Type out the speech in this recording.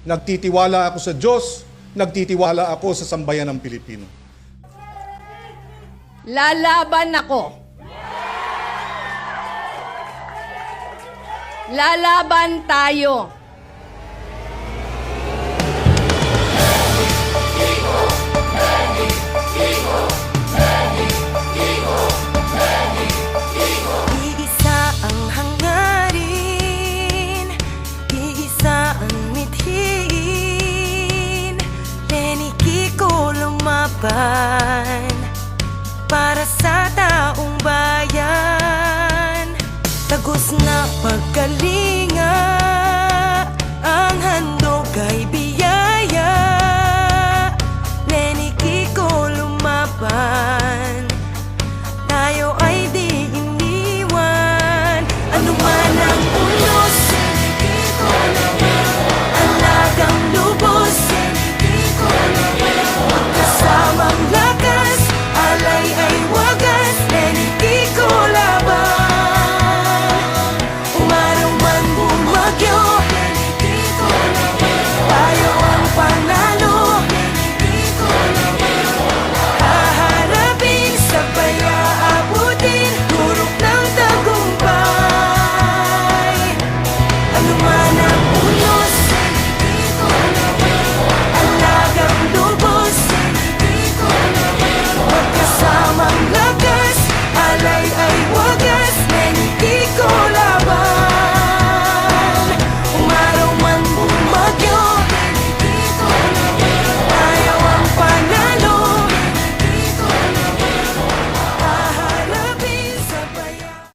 Nagtitiwala ako sa Diyos, nagtitiwala ako sa sambayan ng Pilipino. Lalaban ako. Lalaban tayo. Iisa ang hangarin, iisa ang mithiin. Lenny Kiko lumaban para sa taong bayan. Tagos na pagkalim